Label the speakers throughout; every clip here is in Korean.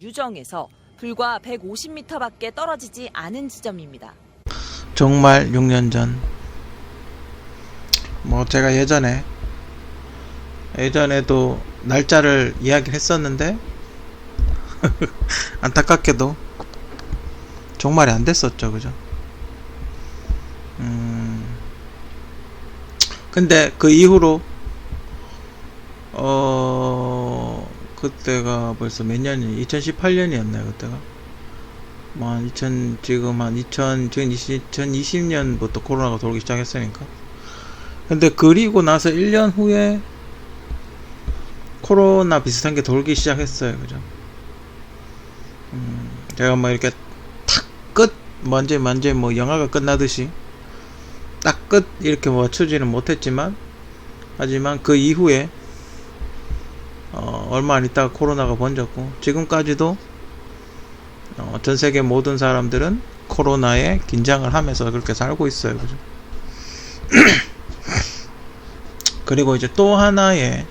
Speaker 1: 유정에서 불과 150m밖에 떨어지지 않은 지점입니다.
Speaker 2: 정말 6년 전, 제가 예전에도 날짜를 이야기를 했었는데 안타깝게도 종말이 안 됐었죠, 그죠? 근데 그 이후로 그때가 벌써 몇 년이 2018년이었나요, 그때가? 지금 2020년부터 코로나가 돌기 시작했으니까. 근데 그리고 나서 1년 후에 코로나 비슷한 게 돌기 시작했어요, 그죠? 제가 이렇게 탁 끝, 완전 영화가 끝나듯이 딱 끝 이렇게 맞추지는 못했지만, 하지만 그 이후에 얼마 안 있다가 코로나가 번졌고, 지금까지도 전 세계 모든 사람들은 코로나에 긴장을 하면서 그렇게 살고 있어요, 그죠? 그리고 이제 또 하나의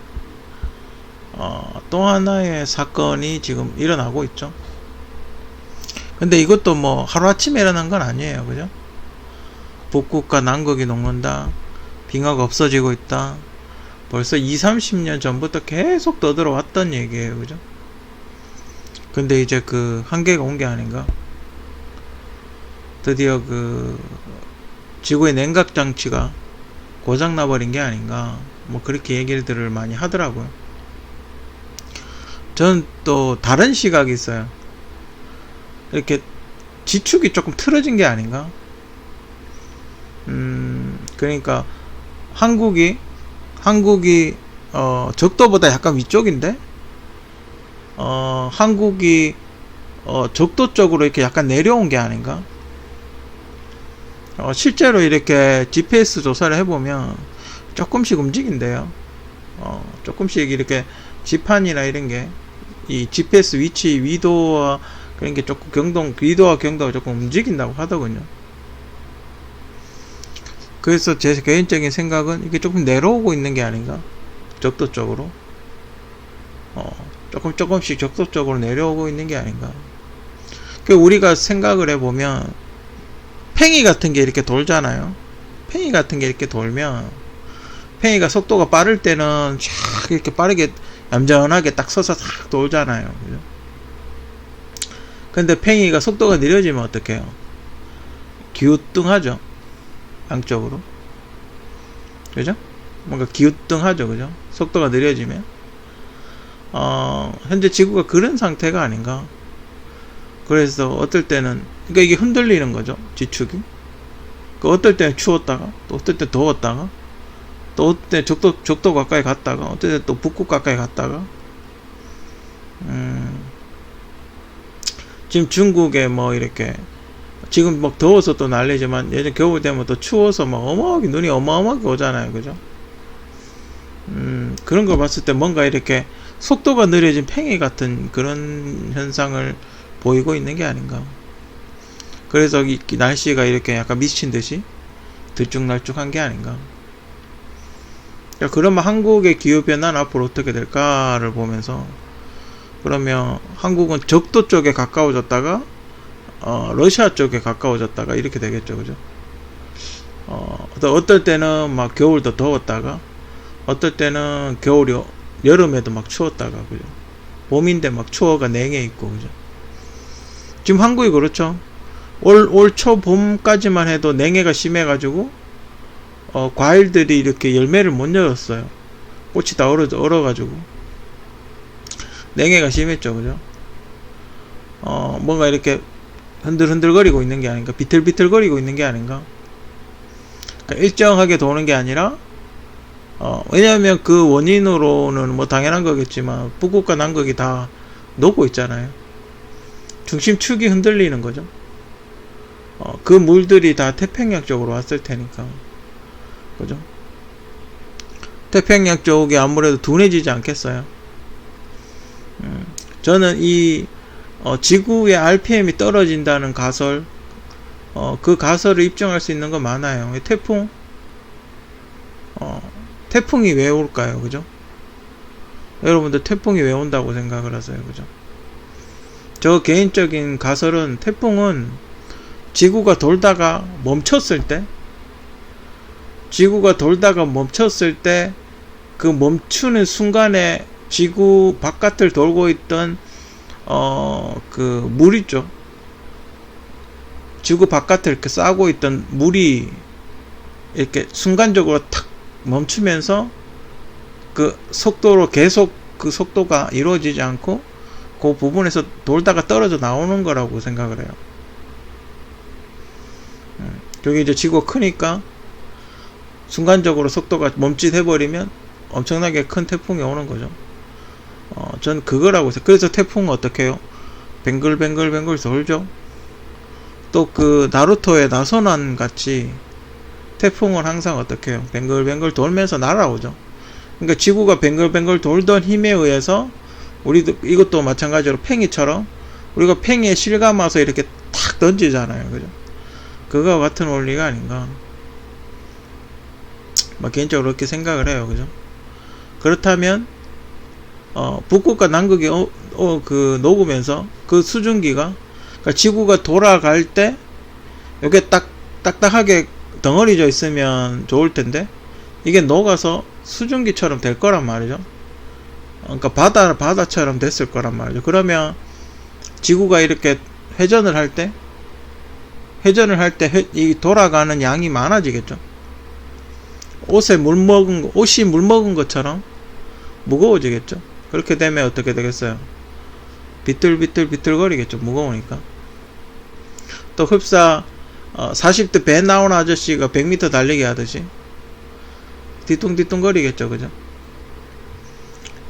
Speaker 2: 사건이 지금 일어나고 있죠. 근데 이것도 하루아침에 일어난 건 아니에요, 그죠? 북극과 남극이 녹는다, 빙하가 없어지고 있다, 벌써 20-30년 전부터 계속 떠들어왔던 얘기예요, 그죠? 근데 이제 그 한계가 온 게 아닌가? 드디어 그 지구의 냉각 장치가 고장 나버린 게 아닌가? 그렇게 얘기들을 많이 하더라고요. 저는 또 다른 시각이 있어요. 이렇게 지축이 조금 틀어진 게 아닌가? 그러니까 한국이 적도보다 약간 위쪽인데, 한국이 적도 쪽으로 이렇게 약간 내려온 게 아닌가? 실제로 이렇게 GPS 조사를 해보면 조금씩 움직인대요. 조금씩 이렇게 지판이나 이런 게, 이 GPS 위치, 위도와 그런 게 조금 위도와 경도가 조금 움직인다고 하더군요. 그래서 제 개인적인 생각은 이게 조금 내려오고 있는 게 아닌가? 적도 쪽으로. 조금씩 적도 쪽으로 내려오고 있는 게 아닌가? 우리가 생각을 해보면, 팽이 같은 게 이렇게 돌잖아요. 팽이 같은 게 이렇게 돌면, 팽이가 속도가 빠를 때는 쫙 이렇게 빠르게 얌전하게 딱 서서 싹 돌잖아요, 그죠? 근데 팽이가 속도가 느려지면 어떡해요? 기우뚱하죠, 양쪽으로. 그죠? 뭔가 기우뚱하죠, 그죠? 속도가 느려지면. 현재 지구가 그런 상태가 아닌가? 그래서 어떨 때는, 그러니까 이게 흔들리는 거죠, 지축이. 어떨 때는 추웠다가, 또 어떨 때 더웠다가, 또 어떨 때 적도 가까이 갔다가, 어떨 때 또 북극 가까이 갔다가. 지금 중국에 이렇게, 지금 더워서 또 난리지만, 예전 겨울 되면 또 추워서 눈이 어마어마하게 오잖아요, 그죠? 그런 걸 봤을 때 뭔가 이렇게 속도가 느려진 팽이 같은 그런 현상을 보이고 있는 게 아닌가. 그래서 이 날씨가 이렇게 약간 미친 듯이 들쭉날쭉한 게 아닌가. 그러면 한국의 기후변화는 앞으로 어떻게 될까를 보면서, 그러면 한국은 적도 쪽에 가까워졌다가 러시아 쪽에 가까워졌다가 이렇게 되겠죠, 그죠? 어떨 때는 겨울 더 더웠다가, 어떨 때는 여름에도 추웠다가, 그죠? 봄인데 추워가 냉해 있고, 그죠? 지금 한국이 그렇죠. 올 초봄까지만 해도 냉해가 심해가지고, 과일들이 이렇게 열매를 못 열었어요. 꽃이 다 얼어가지고. 냉해가 심했죠, 그죠? 뭔가 이렇게 흔들흔들거리고 있는 게 아닌가? 비틀비틀거리고 있는 게 아닌가? 그러니까 일정하게 도는 게 아니라, 왜냐하면 그 원인으로는 당연한 거겠지만, 북극과 남극이 다 녹고 있잖아요. 중심축이 흔들리는 거죠. 그 물들이 다 태평양 쪽으로 왔을 테니까. 그죠? 태평양 쪽이 아무래도 둔해지지 않겠어요? 저는 이 지구의 RPM이 떨어진다는 가설, 그 가설을 입증할 수 있는 건 많아요. 태풍이 왜 올까요, 그죠? 여러분들 태풍이 왜 온다고 생각을 하세요, 그죠? 저 개인적인 가설은 태풍은 지구가 돌다가 멈췄을 때, 그 멈추는 순간에 지구 바깥을 돌고 있던 그 물 있죠. 지구 바깥을 이렇게 싸고 있던 물이 이렇게 순간적으로 탁 멈추면서 그 속도로 계속 그 속도가 이루어지지 않고 그 부분에서 돌다가 떨어져 나오는 거라고 생각을 해요. 여기 이제 지구가 크니까 순간적으로 속도가 멈칫해버리면 엄청나게 큰 태풍이 오는 거죠. 전 그거라고 해서. 그래서 태풍은 어떻게 해요? 뱅글뱅글 돌죠. 또 그 나루토의 나소난 같이 태풍은 항상 어떻게 해요? 뱅글뱅글 돌면서 날아오죠. 그러니까 지구가 뱅글뱅글 돌던 힘에 의해서 우리도 이것도 마찬가지로 팽이처럼 우리가 팽이에 실감아서 이렇게 탁 던지잖아요. 그죠? 그거와 같은 원리가 아닌가. 개인적으로 그렇게 생각을 해요. 그죠? 그렇다면 북극과 남극이 그 녹으면서 그 수증기가, 그러니까 지구가 돌아갈 때 이게 딱딱하게 덩어리져 있으면 좋을 텐데 이게 녹아서 수증기처럼 될 거란 말이죠. 그러니까 바다처럼 됐을 거란 말이죠. 그러면 지구가 이렇게 회전을 할 때 이 돌아가는 양이 많아지겠죠. 옷이 물 먹은 것처럼 무거워지겠죠. 그렇게 되면 어떻게 되겠어요? 비틀비틀거리겠죠. 무거우니까. 또 흡사 40대 배 나온 아저씨가 100m 달리기 하듯이 뒤뚱뒤뚱거리겠죠. 그죠?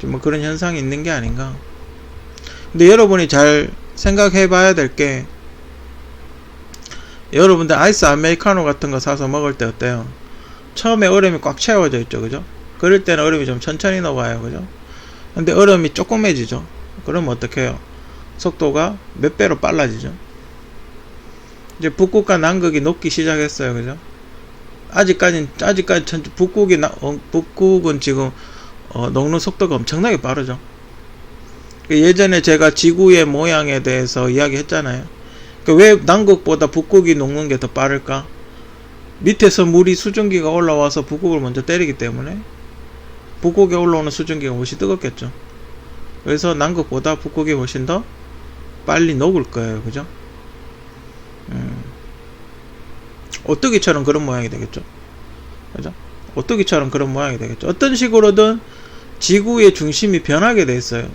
Speaker 2: 뭐 그런 현상이 있는 게 아닌가. 근데 여러분이 잘 생각해 봐야 될 게, 여러분들 아이스 아메리카노 같은 거 사서 먹을 때 어때요? 처음에 얼음이 꽉 채워져 있죠. 그죠? 그럴 때는 얼음이 좀 천천히 녹아요. 그죠? 근데 얼음이 조그매지죠. 그러면 어떻게 해요? 속도가 몇 배로 빨라지죠. 이제 북극과 남극이 녹기 시작했어요. 그죠? 아직까지 북극은 지금 녹는 속도가 엄청나게 빠르죠. 예전에 제가 지구의 모양에 대해서 이야기했잖아요. 왜 남극보다 북극이 녹는 게 더 빠를까? 밑에서 물이 수증기가 올라와서 북극을 먼저 때리기 때문에 북극에 올라오는 수증기가 훨씬 뜨겁겠죠. 그래서 남극보다 북극이 훨씬 더 빨리 녹을 거예요. 그죠? 오뚜기처럼 그런 모양이 되겠죠. 그죠? 오뚜기처럼 그런 모양이 되겠죠. 어떤 식으로든 지구의 중심이 변하게 돼 있어요.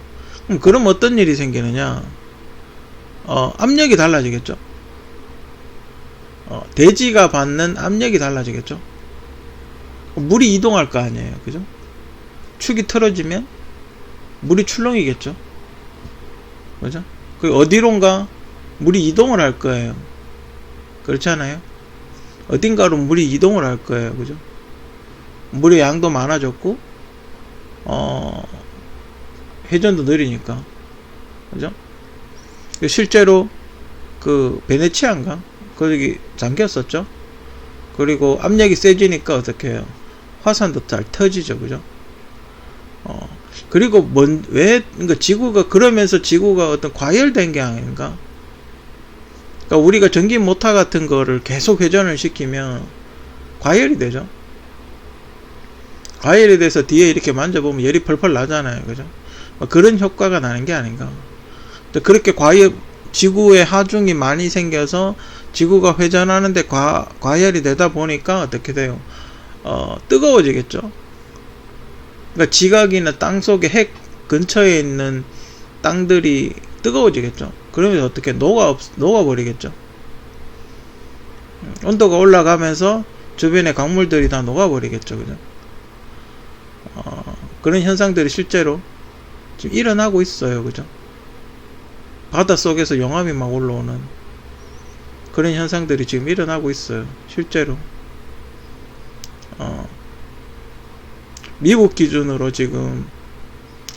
Speaker 2: 그럼 어떤 일이 생기느냐? 압력이 달라지겠죠. 대지가 받는 압력이 달라지겠죠. 물이 이동할 거 아니에요. 그죠? 축이 틀어지면 물이 출렁이겠죠. 그죠? 그 어디론가 물이 이동을 할 거예요. 그렇지 않아요? 어딘가로 물이 이동을 할 거예요. 그죠? 물의 양도 많아졌고 회전도 느리니까. 그죠? 실제로 그 베네치아인가? 거기 잠겼었죠. 그리고 압력이 세지니까 어떻게 해요? 화산도 잘 터지죠. 그죠? 그리고 그러니까 지구가, 그러면서 지구가 어떤 과열된 게 아닌가? 그러니까 우리가 전기 모터 같은 거를 계속 회전을 시키면 과열이 되죠. 과열이 돼서 뒤에 이렇게 만져보면 열이 펄펄 나잖아요. 그죠? 그런 효과가 나는 게 아닌가. 그렇게 지구에 하중이 많이 생겨서 지구가 회전하는데 과열이 되다 보니까 어떻게 돼요? 뜨거워지겠죠. 그러니까 지각이나 땅 속에 핵 근처에 있는 땅들이 뜨거워지겠죠. 그러면 어떻게 녹아버리겠죠. 온도가 올라가면서 주변의 강물들이 다 녹아버리겠죠. 그죠? 그런 현상들이 실제로 지금 일어나고 있어요. 그죠? 바닷속에서 용암이 막 올라오는 그런 현상들이 지금 일어나고 있어요. 실제로. 미국 기준으로 지금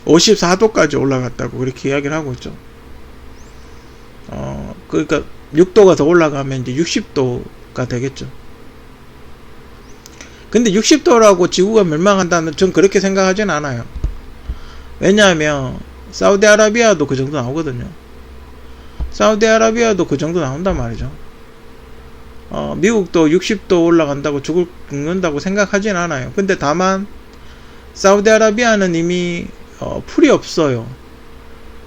Speaker 2: 54도까지 올라갔다고 그렇게 이야기를 하고 있죠. 그러니까 6도가 더 올라가면 이제 60도가 되겠죠. 근데 60도라고 지구가 멸망한다는, 전 그렇게 생각하진 않아요. 왜냐하면 사우디아라비아도 그 정도 나오거든요. 사우디아라비아도 그 정도 나온단 말이죠. 미국도 60도 올라간다고 죽는다고 생각하진 않아요. 근데 다만 사우디아라비아는 이미 풀이 없어요.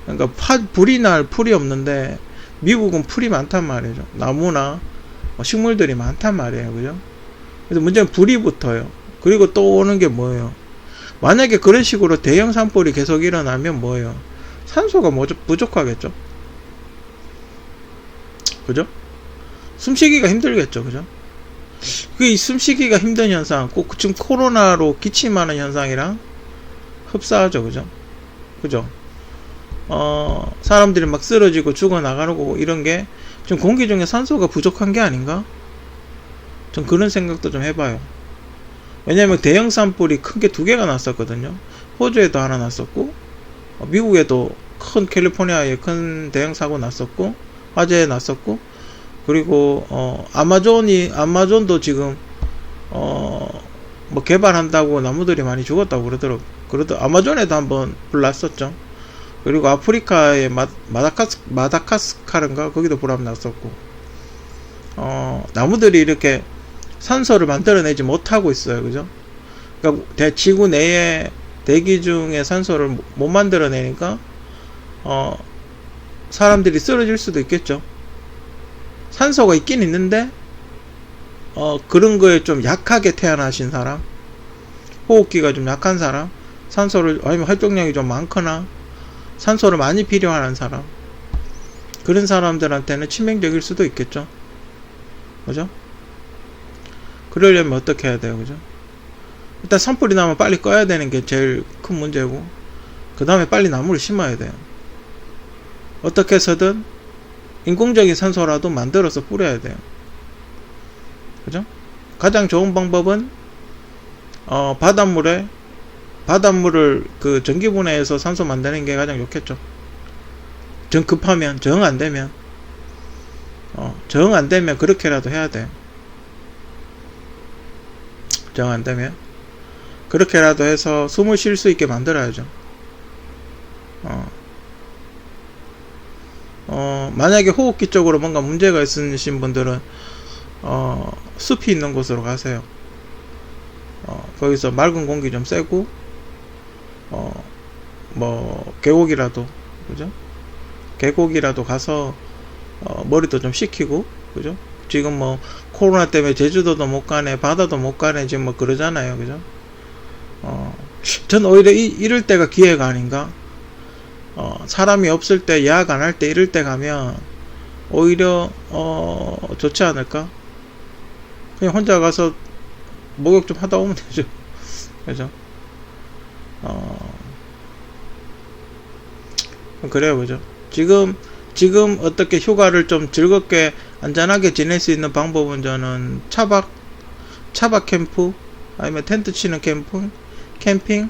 Speaker 2: 그러니까 불이 날 풀이 없는데 미국은 풀이 많단 말이죠. 나무나 식물들이 많단 말이에요. 그죠? 그래서 문제는 불이 붙어요. 그리고 또 오는 게 뭐예요? 만약에 그런 식으로 대형 산불이 계속 일어나면 뭐예요? 산소가 부족하겠죠? 그죠? 숨쉬기가 힘들겠죠. 그죠? 이 숨쉬기가 힘든 현상, 꼭 지금 코로나로 기침하는 현상이랑 흡사하죠. 그죠? 그죠? 사람들이 막 쓰러지고 죽어나가고 이런 게 지금 공기 중에 산소가 부족한 게 아닌가? 전 그런 생각도 좀 해봐요. 왜냐면 대형 산불이 큰 게 2개가 났었거든요. 호주에도 하나 났었고, 미국에도 큰 캘리포니아에 큰 대형 사고 났었고, 화재 났었고, 그리고 아마존도 지금 뭐 개발한다고 나무들이 많이 죽었다고 그러더라고. 아마존에도 한번 불 났었죠. 그리고 아프리카의 마다카스카르인가 거기도 불 한번 났었고, 나무들이 이렇게 산소를 만들어내지 못하고 있어요. 그죠? 그러니까 지구 내에 대기 중에 산소를 못 만들어내니까 사람들이 쓰러질 수도 있겠죠. 산소가 있긴 있는데 그런 거에 좀 약하게 태어나신 사람, 호흡기가 좀 약한 사람, 아니면 활동량이 좀 많거나 산소를 많이 필요하는 사람, 그런 사람들한테는 치명적일 수도 있겠죠. 그죠? 그러려면 어떻게 해야 돼요? 그죠? 일단 산불이 나면 빨리 꺼야 되는 게 제일 큰 문제고, 그 다음에 빨리 나무를 심어야 돼요. 어떻게 해서든 인工적인 산소라도 만들어서 뿌려야 돼요. 그죠? 가장 좋은 방법은 바닷물을 그 전기분해해서 산소 만드는 게 가장 좋겠죠. 급하면, 정 안되면 그렇게라도 해야 돼요. 정 안되면 그렇게라도 해서 숨을 쉴 수 있게 만들어야죠. 만약에 호흡기 쪽으로 뭔가 문제가 있으신 분들은 숲이 있는 곳으로 가세요. 거기서 맑은 공기 좀 쐬고 뭐 계곡이라도, 그죠? 계곡이라도 가서 머리도 좀 식히고, 그죠? 지금 뭐 코로나 때문에 제주도도 못 가네, 바다도 못 가네, 지금 뭐 그러잖아요. 그죠? 전 오히려 이럴 때가 기회가 아닌가? 사람이 없을 때, 야학 안 할 때 이럴 때 가면 오히려 좋지 않을까? 그냥 혼자 가서 목욕 좀 하다 오면 되죠. 그죠? 그래요. 그죠? 지금 어떻게 휴가를 좀 즐겁게 안전하게 지낼 수 있는 방법은 저는 차박 캠프, 아니면 텐트 치는 캠핑,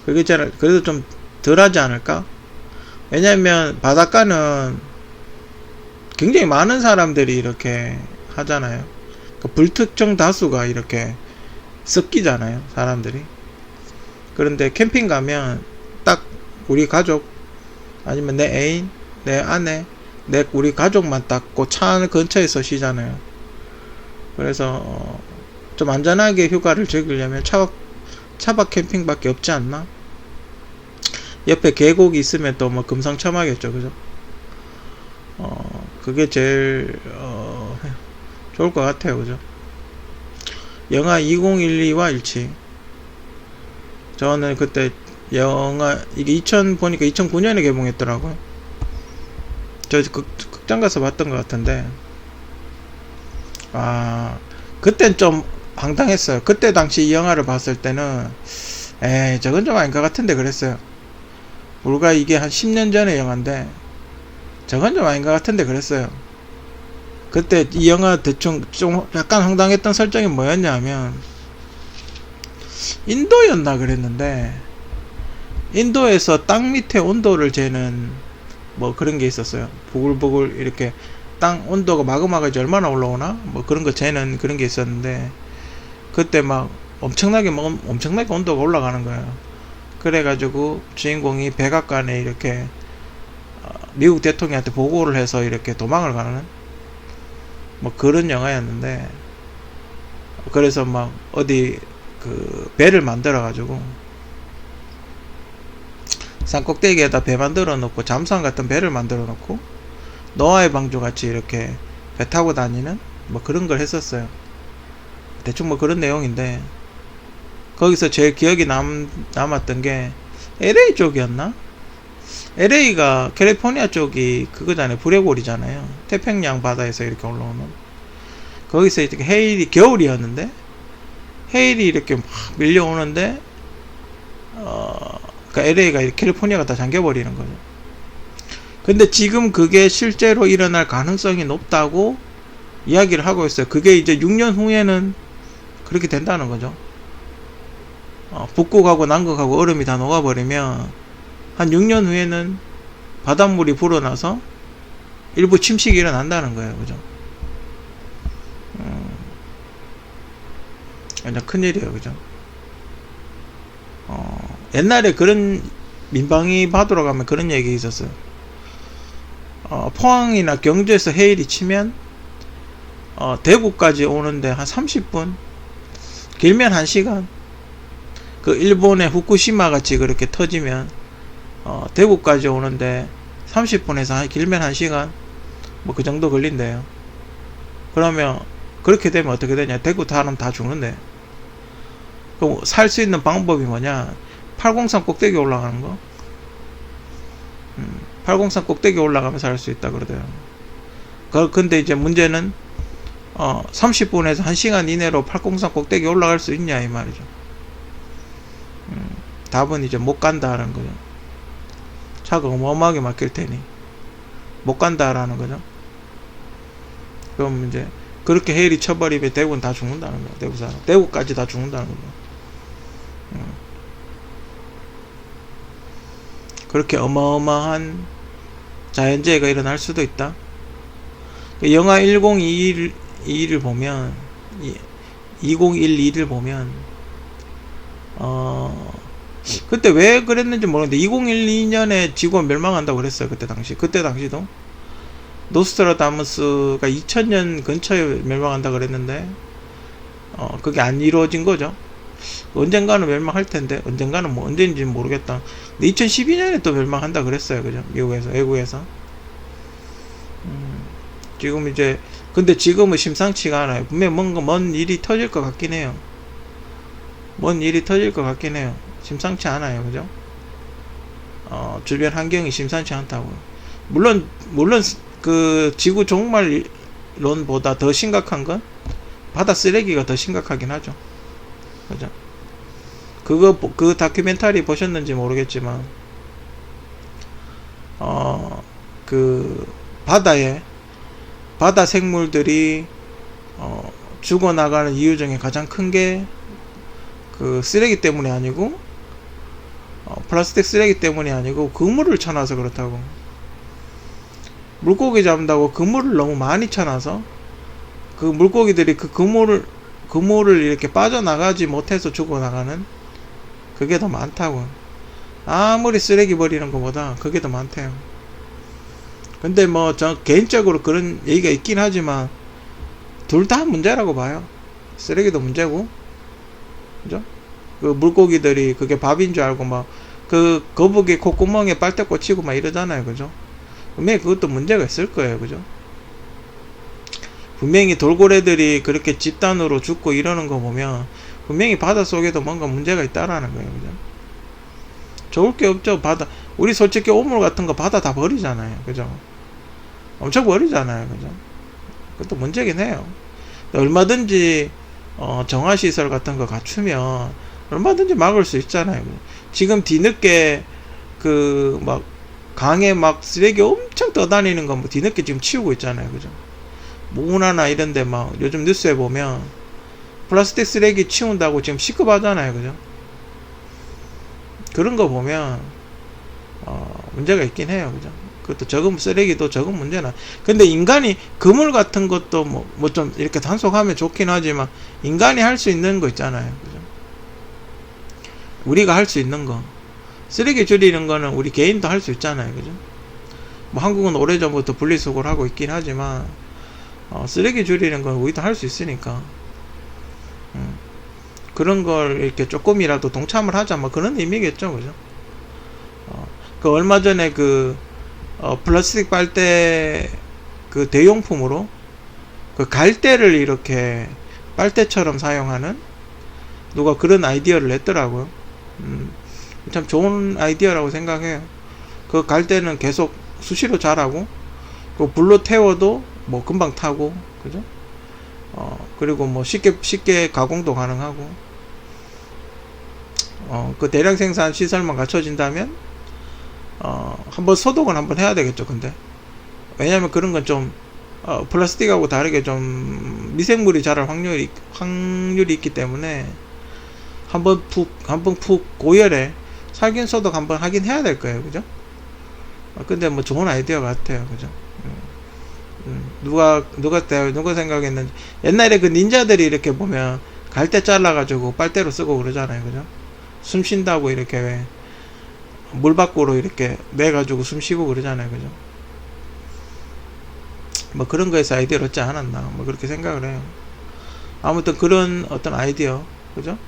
Speaker 2: 그게 그래도 좀 덜하지 않을까? 왜냐면 바닷가는 굉장히 많은 사람들이 이렇게 하잖아요. 그 불특정 다수가 이렇게 섞이잖아요, 사람들이. 그런데 캠핑 가면 딱 우리 가족, 아니면 내 애인, 내 아내, 우리 가족만 딱 그 차 근처에서 쉬잖아요. 그래서 좀 안전하게 휴가를 즐기려면 차박 캠핑밖에 없지 않나? 옆에 계곡이 있으면 또 뭐 금상첨화겠죠. 그죠? 그게 제일 좋을 것 같아요. 그죠? 영화 2012와 일치, 저는 그때 이게 보니까 2009년에 개봉했더라고요. 저 극장 가서 봤던 것 같은데, 그땐 좀 황당했어요. 그때 당시 이 영화를 봤을 때는 저건 좀 아닌 것 같은데 그랬어요. 불과 이게 한 10년 전의 영화인데 저건 좀 아닌 것 같은데 그랬어요. 그때 이 영화 대충 좀 약간 황당했던 설정이 뭐였냐면, 인도였나 그랬는데, 인도에서 땅 밑에 온도를 재는 뭐 그런 게 있었어요. 보글보글 이렇게 땅 온도가 마그마가 이제 얼마나 올라오나 뭐 그런 거 재는 그런 게 있었는데, 그때 막 엄청나게 온도가 올라가는 거예요. 그래가지고 주인공이 백악관에 이렇게 미국 대통령한테 보고를 해서 이렇게 도망을 가는 뭐 그런 영화였는데, 그래서 막 어디 그 배를 만들어 가지고 산꼭대기에다 배 만들어 놓고 잠수함 같은 배를 만들어 놓고 노아의 방주 같이 이렇게 배 타고 다니는 뭐 그런 걸 했었어요. 대충 뭐 그런 내용인데, 거기서 제일 기억이 남았던 게 LA 쪽이었나? LA가 캘리포니아 쪽이 그거잖아요. 불레골이잖아요. 태평양 바다에서 이렇게 올라오는. 거기서 이렇게 헤일이, 겨울이었는데 헤일이 이렇게 막 밀려오는데 그러니까 LA가 캘리포니아가 다 잠겨버리는 거죠. 근데 지금 그게 실제로 일어날 가능성이 높다고 이야기를 하고 있어요. 그게 이제 6년 후에는 그렇게 된다는 거죠. 북극하고 남극하고 얼음이 다 녹아버리면 한 6년 후에는 바닷물이 불어나서 일부 침식이 일어난다는 거예요. 그죠? 완전 큰일이에요. 그죠? 옛날에 그런 민방위 받으러 가면 그런 얘기 있었어요. 포항이나 경주에서 해일이 치면 대구까지 오는데 한 30분, 길면 1시간. 그 일본의 후쿠시마 같이 그렇게 터지면 대구까지 오는데 30분에서 길면 1시간 뭐 그 정도 걸린대요. 그러면 그렇게 되면 어떻게 되냐? 대구 사람 다 죽는데. 그럼 살 수 있는 방법이 뭐냐? 803 꼭대기 올라가는 거. 803 꼭대기 올라가면 살 수 있다 그러대요. 근데 이제 문제는 30분에서 1시간 이내로 803 꼭대기 올라갈 수 있냐 이 말이죠. 답은 이제 못 간다라는 거죠. 차가 어마어마하게 막힐 테니 못 간다라는 거죠. 그럼 이제 그렇게 헤일이 쳐버리면 대구는 다 죽는다는 거예요. 대구 사람, 대구까지 다 죽는다는 거죠. 그렇게 어마어마한 자연재해가 일어날 수도 있다. 영화 1022를 보면 2012를 보면 그때 왜 그랬는지 모르겠는데 2012년에 지구가 멸망한다고 그랬어요. 그때 당시도 노스트라다무스가 2000년 근처에 멸망한다 그랬는데 그게 안 이루어진 거죠. 언젠가는 멸망할 텐데, 언젠가는 뭐 언제인지 모르겠다. 근데 2012년에 또 멸망한다 그랬어요. 그죠? 미국에서, 외국에서. 지금 이제, 근데 지금은 심상치가 않아요. 분명히 뭔가 먼 일이 터질 것 같긴 해요. 먼 일이 터질 것 같긴 해요. 심상치 않아요. 그죠? 주변 환경이 심상치 않다고요. 물론, 그 지구 종말론보다 더 심각한 건 바다 쓰레기가 더 심각하긴 하죠. 그죠? 그 다큐멘터리 보셨는지 모르겠지만, 그 바다 생물들이 죽어나가는 이유 중에 가장 큰 게 그 쓰레기 때문이 아니고, 플라스틱 쓰레기 때문이 아니고 그물을 쳐놔서 그렇다고. 물고기 잡는다고 그물을 너무 많이 쳐놔서 그 물고기들이 그 그물을 이렇게 빠져나가지 못해서 죽어나가는 그게 더 많다고. 아무리 쓰레기 버리는 것보다 그게 더 많대요. 근데 뭐 저 개인적으로 그런 얘기가 있긴 하지만 둘 다 문제라고 봐요. 쓰레기도 문제고, 그죠? 그 물고기들이 그게 밥인 줄 알고 막 그 거북이 콧구멍에 빨대 꽂히고 막 이러잖아요. 그죠? 분명히 그것도 문제가 있을 거예요. 그죠? 분명히 돌고래들이 그렇게 집단으로 죽고 이러는 거 보면 분명히 바닷속에도 뭔가 문제가 있다라는 거예요. 그죠? 좋을 게 없죠. 우리 솔직히 오물 같은 거 바다 다 버리잖아요. 그죠? 엄청 버리잖아요. 그죠? 그것도 문제긴 해요. 얼마든지 정화시설 같은 거 갖추면 얼마든지 막을 수 있잖아요. 지금 뒤늦게 그 막 강에 막 쓰레기 엄청 떠다니는 거 뭐 뒤늦게 지금 치우고 있잖아요. 그죠? 모나나 이런데 막 요즘 뉴스에 보면 플라스틱 쓰레기 치운다고 지금 시급하잖아요. 그죠? 그런 거 보면 문제가 있긴 해요. 그죠? 그것도 적은 쓰레기도 적은 문제나. 근데 인간이 그물 같은 것도 뭐 좀 이렇게 단속하면 좋긴 하지만 인간이 할 수 있는 거 있잖아요. 그죠? 우리가 할 수 있는 거. 쓰레기 줄이는 거는 우리 개인도 할 수 있잖아요. 그죠? 뭐 한국은 오래전부터 분리수거를 하고 있긴 하지만 쓰레기 줄이는 건 우리도 할 수 있으니까 그런 걸 이렇게 조금이라도 동참을 하자 뭐 그런 의미겠죠, 그죠? 그 얼마 전에 플라스틱 빨대 그 대용품으로 그 갈대를 이렇게 빨대처럼 사용하는 누가 그런 아이디어를 냈더라고요. 참 좋은 아이디어라고 생각해요. 그 갈대는 계속 수시로 자라고, 그 불로 태워도 뭐 금방 타고, 그죠? 그리고 뭐 쉽게 가공도 가능하고, 그 대량 생산 시설만 갖춰진다면, 한번 소독은 한번 해야 되겠죠, 근데. 왜냐면 그런 건 좀, 플라스틱하고 다르게 좀 미생물이 자랄 확률이 있기 때문에, 한번 푹 고열에 살균 소독 한번 하긴 해야 될 거예요, 그죠? 근데 뭐 좋은 아이디어 같아요, 그죠? 누가 생각했는지, 옛날에 그 닌자들이 이렇게 보면 갈대 잘라가지고 빨대로 쓰고 그러잖아요, 그죠? 숨 쉰다고 이렇게 왜 물 밖으로 이렇게 내가지고 숨 쉬고 그러잖아요, 그죠? 뭐 그런 거에서 아이디어를 얻지 않았나, 뭐 그렇게 생각을 해요. 아무튼 그런 어떤 아이디어, 그죠?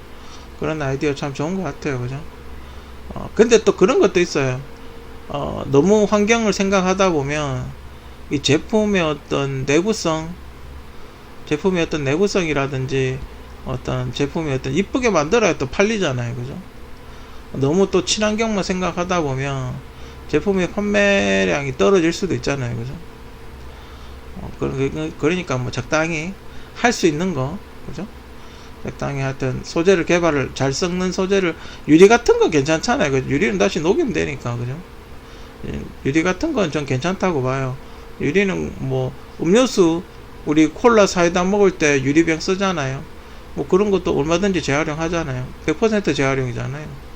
Speaker 2: 그런 아이디어 참 좋은 것 같아요, 그죠? 근데 또 그런 것도 있어요. 너무 환경을 생각하다 보면 이 제품의 어떤 내구성이라든지 어떤 제품이 어떤 이쁘게 만들어야 또 팔리잖아요, 그죠? 너무 또 친환경만 생각하다 보면 제품의 판매량이 떨어질 수도 있잖아요, 그죠? 그러니까 뭐 적당히 할 수 있는 거, 그죠? 적당히 하여튼 소재를 개발을 잘 섞는 소재를, 유리 같은 거 괜찮잖아요. 유리는 다시 녹이면 되니까, 그죠? 유리 같은 건 전 괜찮다고 봐요. 유리는 뭐 음료수, 우리 콜라 사이다 먹을 때 유리병 쓰잖아요. 뭐 그런 것도 얼마든지 재활용 하잖아요. 100% 재활용이잖아요.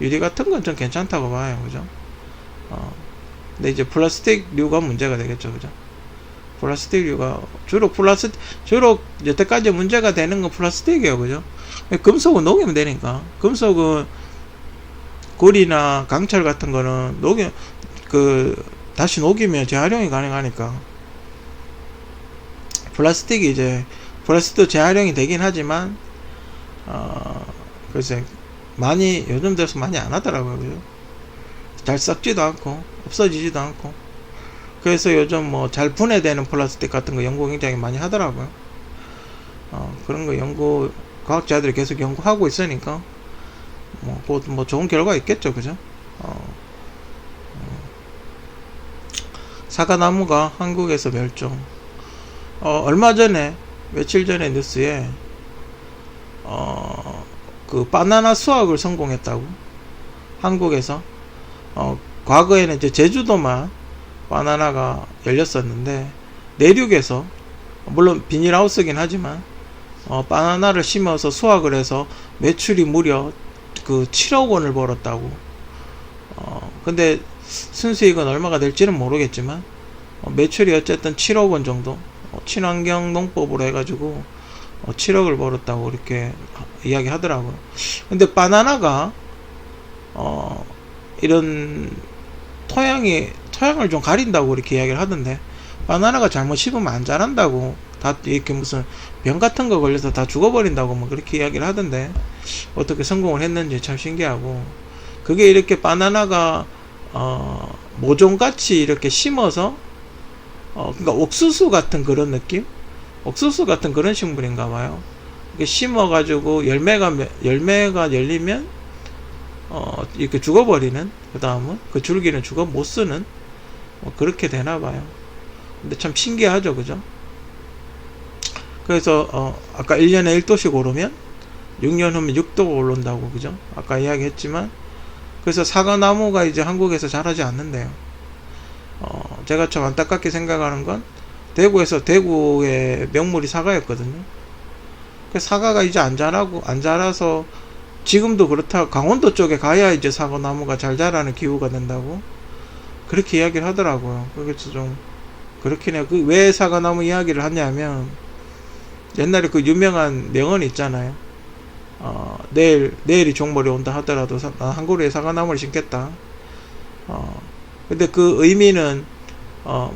Speaker 2: 유리 같은 건 전 괜찮다고 봐요, 그죠? 근데 이제 플라스틱류가 문제가 되겠죠, 그죠? 플라스틱류가 주로 여태까지 문제가 되는 건 플라스틱이에요, 그죠? 금속은 녹이면 되니까. 금속은 구리나 강철 같은 거는 다시 녹이면 재활용이 가능하니까. 플라스틱도 재활용이 되긴 하지만, 글쎄, 요즘 들어서 많이 안 하더라고요, 그죠? 잘 썩지도 않고, 없어지지도 않고. 그래서 요즘 뭐 잘 분해되는 플라스틱 같은 거 연구 굉장히 많이 하더라고요. 그런 거 과학자들이 계속 연구하고 있으니까, 뭐 좋은 결과 있겠죠, 그죠? 사과나무가 한국에서 멸종. 며칠 전에 뉴스에, 그 바나나 수확을 성공했다고. 한국에서. 과거에는 이제 제주도만 바나나가 열렸었는데, 내륙에서, 물론 비닐하우스긴 하지만, 바나나를 심어서 수확을 해서 매출이 무려 그 7억 원을 벌었다고. 근데 순수익은 얼마가 될지는 모르겠지만, 매출이 어쨌든 7억 원 정도, 친환경 농법으로 해가지고 7억을 벌었다고 이렇게 이야기 하더라고요. 근데 바나나가 이런 토양을 좀 가린다고 이렇게 이야기를 하던데, 바나나가 잘못 심으면 안 자란다고, 다 이렇게 무슨 병 같은 거 걸려서 다 죽어버린다고 뭐 그렇게 이야기를 하던데, 어떻게 성공을 했는지 참 신기하고, 그게 이렇게 바나나가 모종같이 이렇게 심어서 그러니까 옥수수 같은 그런 느낌? 옥수수 같은 그런 식물인가 봐요. 이렇게 심어가지고 열매가 열리면 이렇게 죽어버리는, 그 다음은 그 줄기는 못 쓰는, 그렇게 되나 봐요. 근데 참 신기하죠, 그죠? 그래서 아까 1년에 1도씩 오르면 6년 후면 6도가 오른다고, 그죠? 아까 이야기했지만, 그래서 사과나무가 이제 한국에서 자라지 않는데요. 제가 참 안타깝게 생각하는 건, 대구의 명물이 사과였거든요. 그 사과가 이제 안 자라서, 지금도 그렇다, 강원도 쪽에 가야 이제 사과나무가 잘 자라는 기후가 된다고 그렇게 이야기를 하더라고요. 그래서 좀 그렇긴 해요. 왜 사과나무 이야기를 하냐면, 옛날에 그 유명한 명언 있잖아요. 내일이 종말이 온다 하더라도 한 그루의 사과나무를 심겠다. 근데 그 의미는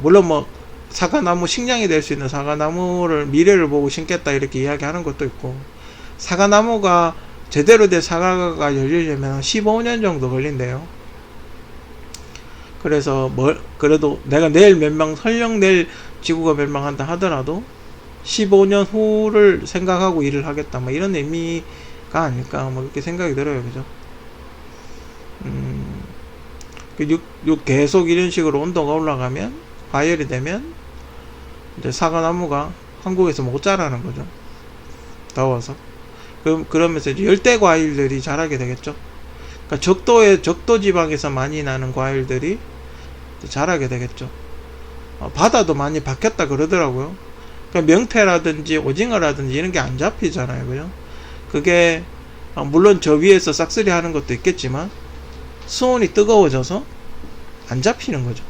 Speaker 2: 물론 뭐 사과나무 식량이 될 수 있는 사과나무를 미래를 보고 심겠다 이렇게 이야기하는 것도 있고, 사과나무가 제대로 된 사과가 열리려면 15년 정도 걸린대요. 그래서 그래도 내가 내일 설령 내일 지구가 멸망한다 하더라도 15년 후를 생각하고 일을 하겠다, 뭐 이런 의미가 아닐까, 뭐 그렇게 생각이 들어요. 그죠? 계속 이런 식으로 온도가 올라가면, 과열이 되면 이제 사과나무가 한국에서 못 자라는 거죠. 더워서. 그러면서 이제 열대 과일들이 자라게 되겠죠. 그러니까 적도 지방에서 많이 나는 과일들이 자라게 되겠죠. 바다도 많이 바뀌었다 그러더라고요. 그러니까 명태라든지 오징어라든지 이런 게 안 잡히잖아요. 그죠? 그게 물론 저 위에서 싹쓸이 하는 것도 있겠지만 수온이 뜨거워져서 안 잡히는 거죠.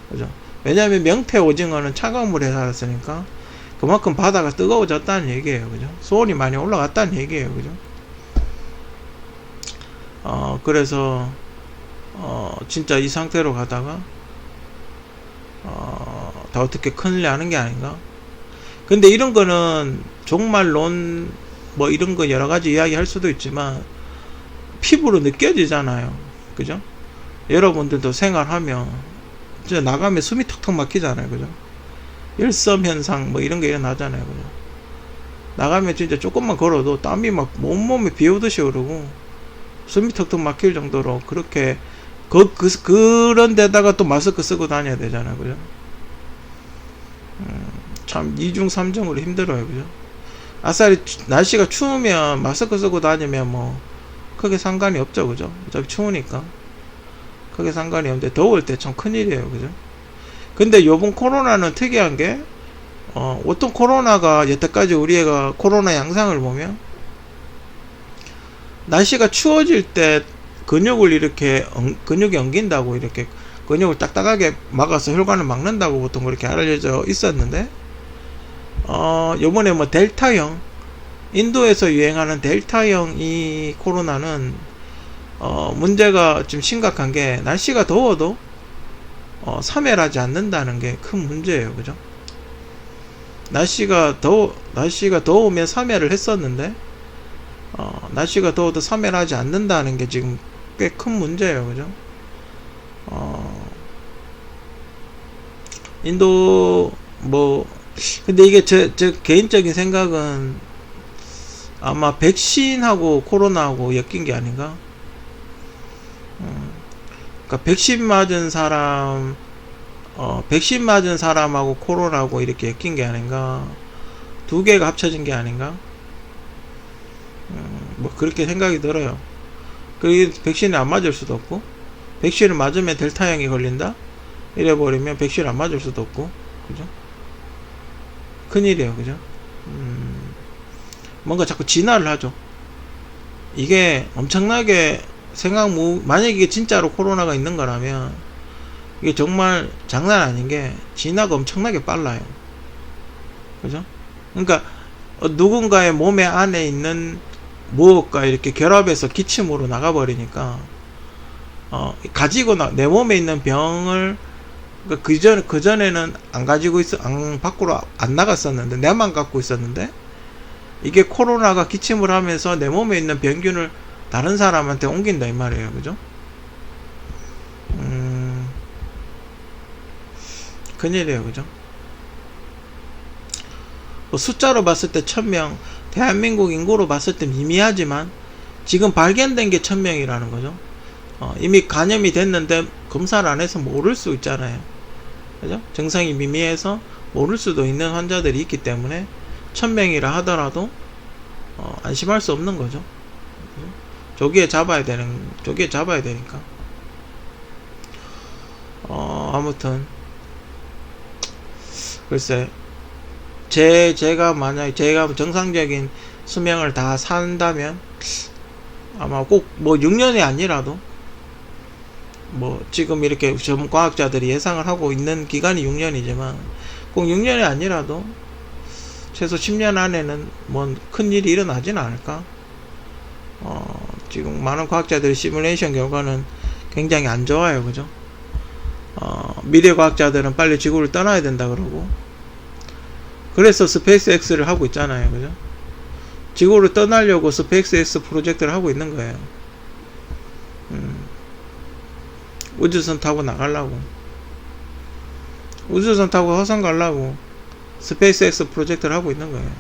Speaker 2: 그죠? 왜냐하면 명태 오징어는 차가운 물에 살았으니까 그만큼 바다가 뜨거워졌다는 얘기예요. 그죠? 수온이 많이 올라갔다는 얘기예요. 그죠? 그래서 진짜 이 상태로 가다가 다 어떻게 큰일 나는 게 아닌가. 근데 이런 거는 종말론 뭐 이런 거 여러 가지 이야기 할 수도 있지만 피부로 느껴지잖아요. 그죠? 여러분들도 생활하면 진짜 나가면 숨이 턱턱 막히잖아요. 그죠? 열섬 현상 뭐 이런 게 일어나잖아요. 그죠? 나가면 진짜 조금만 걸어도 땀이 막 온몸에 비 오듯이 흐르고 숨이 턱턱 막힐 정도로 그렇게 그런 데다가 또 마스크 쓰고 다녀야 되잖아요. 그죠? 참 2중 3중으로 힘들어요. 그죠? 아싸리 날씨가 추우면 마스크 쓰고 다니면 뭐 크게 상관이 없죠. 그죠? 어차피 추우니까 크게 상관이 없는데 더울 때 참 큰일이에요. 그죠? 근데 요번 코로나는 특이한 게 어떤 코로나가 여태까지 우리가 코로나 양상을 보면 날씨가 추워질 때 근육이 엉긴다고 이렇게 근육을 딱딱하게 막아서 혈관을 막는다고 보통 그렇게 알려져 있었는데 요번에 뭐 델타형, 인도에서 유행하는 델타형 이 코로나는 문제가 좀 심각한 게 날씨가 더워도 사멸하지 않는다는 게 큰 문제예요. 그죠? 날씨가 더우면 사멸을 했었는데 날씨가 더워도 사멸하지 않는다는 게 지금 꽤 큰 문제예요. 그죠? 인도 뭐 근데 이게 제 개인적인 생각은 아마 백신하고 코로나하고 엮인 게 아닌가? 그러니까 백신 맞은 사람하고 코로나하고 이렇게 엮인 게 아닌가? 두 개가 합쳐진 게 아닌가? 뭐 그렇게 생각이 들어요. 그 백신을 안 맞을 수도 없고, 백신을 맞으면 델타형이 걸린다? 이래 버리면 백신을 안 맞을 수도 없고, 그죠? 큰일이에요. 그죠? 뭔가 자꾸 진화를 하죠. 이게 엄청나게 만약에 이게 진짜로 코로나가 있는 거라면 이게 정말 장난 아닌 게 진화가 엄청나게 빨라요. 그죠? 그러니까 누군가의 몸에 안에 있는 무엇과 이렇게 결합해서 기침으로 나가버리니까 내 몸에 있는 병을 그전에는 밖으로 안 나갔었는데 내만 갖고 있었는데 이게 코로나가 기침을 하면서 내 몸에 있는 병균을 다른 사람한테 옮긴다 이 말이에요. 그죠? 큰일이에요. 그죠? 뭐 숫자로 봤을 때 1000명, 대한민국 인구로 봤을 때 미미하지만 지금 발견된 게 1000명이라는 거죠. 이미 감염이 됐는데 검사를 안 해서 모를 수 있잖아요. 그죠? 증상이 미미해서 모를 수도 있는 환자들이 있기 때문에 1000명이라 하더라도 안심할 수 없는 거죠. 조기에 잡아야 되니까. 아무튼 글쎄 제가 정상적인 수명을 다 산다면 아마 꼭 뭐 6년이 아니라도 뭐 지금 이렇게 전문 과학자들이 예상을 하고 있는 기간이 6년이지만 꼭 6년이 아니라도 최소 10년 안에는 뭐 큰일이 일어나진 않을까. 지금 많은 과학자들의 시뮬레이션 결과는 굉장히 안 좋아요. 그죠? 미래과학자들은 빨리 지구를 떠나야 된다 그러고, 그래서 스페이스X를 하고 있잖아요. 그죠? 지구를 떠나려고 스페이스X 프로젝트를 하고 있는 거예요. 우주선 타고 나가려고, 우주선 타고 화성 가려고 스페이스X 프로젝트를 하고 있는 거예요.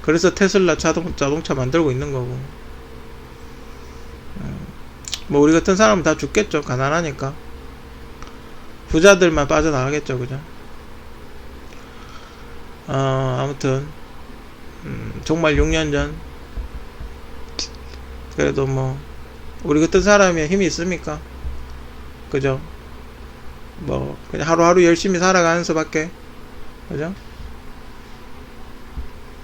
Speaker 2: 그래서 테슬라 자동차 만들고 있는 거고. 뭐 우리 같은 사람은 다 죽겠죠. 가난하니까. 부자들만 빠져나가겠죠. 그죠? 아무튼 정말 6년 전, 그래도 뭐 우리 같은 사람이 힘이 있습니까? 그죠? 뭐 그냥 하루하루 열심히 살아가는 수밖에. 그죠?